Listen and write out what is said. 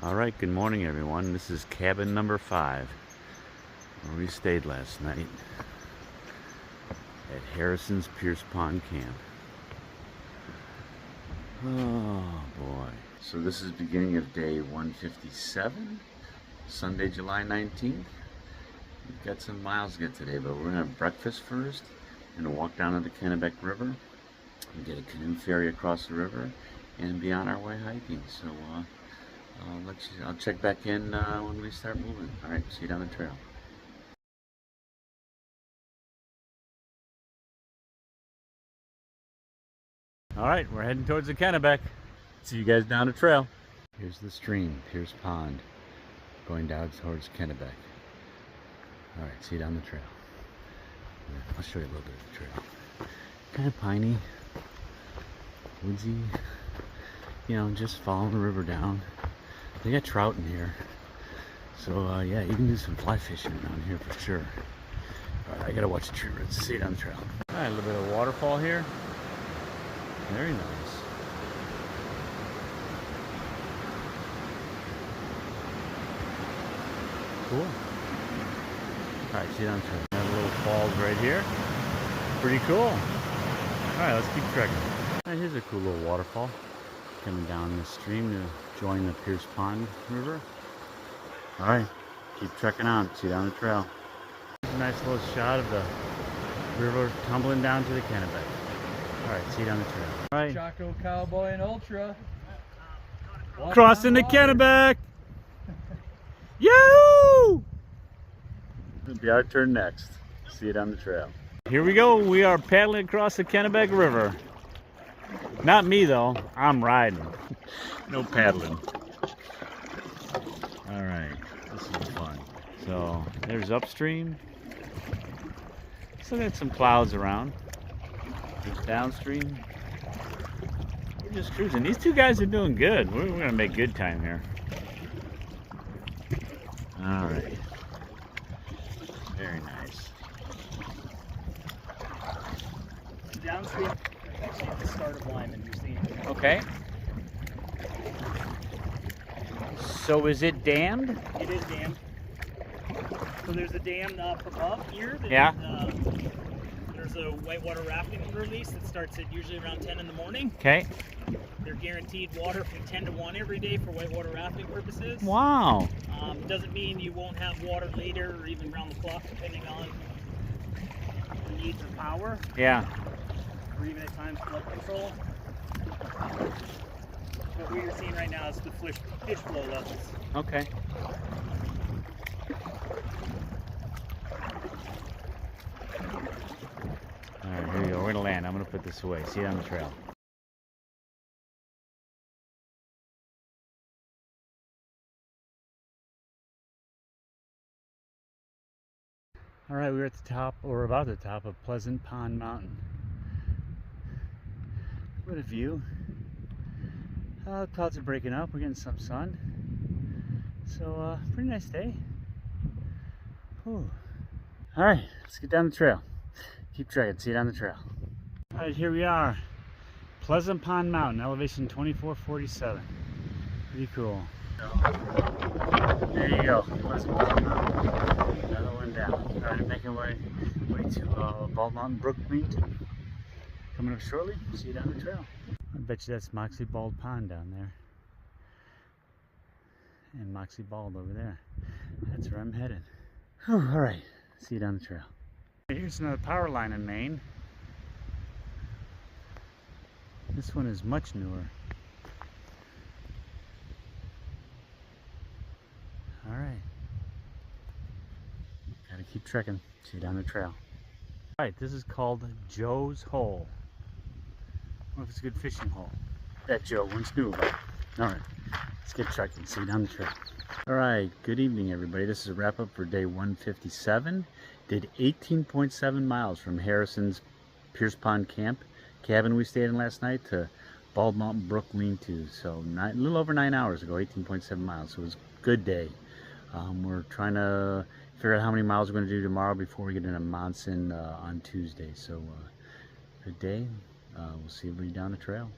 Alright, good morning everyone. This is cabin number 5 where we stayed last night at Harrison's Pierce Pond Camp. Oh boy. So this is beginning of day 157, Sunday, July 19th. We've got some miles to get today, but we're going to have breakfast first and walk down to the Kennebec River and get a canoe ferry across the river and be on our way hiking. So I'll check back in when we start moving. Alright, see you down the trail. Alright, we're heading towards the Kennebec. See you guys down the trail. Here's the stream, Pierce Pond, going down towards Kennebec. Alright, see you down the trail. I'll show you a little bit of the trail. Kind of piney, woodsy, you know, just following the river down. They got trout in here, so yeah, you can do some fly fishing around here for sure. Alright, I gotta watch the tree roots. See you down the trail. Alright, a little bit of waterfall here. Very nice. Cool. Alright, see you down the trail. Got a little falls right here. Pretty cool. Alright, let's keep trekking. Alright, here's a cool little waterfall coming down the stream to join the Pierce Pond River. Alright, keep trekking on. See you down the trail. A nice little shot of the river tumbling down to the Kennebec. Alright, see you down the trail. Alright. Chaco Cowboy and Ultra. Crossing the Kennebec! Yahoo! It'll be our turn next. See you down the trail. Here we go. We are paddling across the Kennebec River. Not me though. I'm riding. No paddling. Alright. This is fun. So there's upstream. Still got some clouds around. There's downstream. We're just cruising. These two guys are doing good. We're gonna make good time here. Alright. Very nice. Downstream, actually at the start of Lyman, you see. Okay. So is it dammed? It is dammed. So there's a dam up above here. Yeah. There's a whitewater rafting release that starts at usually around 10 in the morning. Okay. They're guaranteed water from 10 to 1 every day for whitewater rafting purposes. Wow. Doesn't mean you won't have water later or even around the clock, depending on the needs of power. Yeah. Or even at times flood control. What we are seeing right now is the fish flow levels. Okay. Alright, here we go. We're gonna land. I'm gonna put this away. See you on the trail. Alright, we're at the top, or about the top of Pleasant Pond Mountain. What a view. Clouds are breaking up. We're getting some sun. So, pretty nice day. Whew. Alright, let's get down the trail. Keep trekking. See you down the trail. Alright, here we are. Pleasant Pond Mountain, elevation 2447. Pretty cool. There you go. Pleasant Pond Mountain. Another one down. Alright, making way to Bald Mountain Brook Green. Coming up shortly. See you down the trail. I bet you that's Moxie Bald Pond down there. And Moxie Bald over there. That's where I'm headed. Alright, see you down the trail. Here's another power line in Maine. This one is much newer. Alright. Gotta keep trekking. See you down the trail. Alright, this is called Joe's Hole. I wonder if it's a good fishing hole. That Joe once knew about. Alright, let's get trekking. See you down the trail. Alright, good evening everybody. This is a wrap up for day 157. Did 18.7 miles from Harrison's Pierce Pond cabin we stayed in last night to Bald Mountain Brook Lean-To. So a little over 9 hours ago, 18.7 miles. So it was a good day. We're trying to figure out how many miles we're going to do tomorrow before we get into Monson on Tuesday. So good day. We'll see everybody down the trail.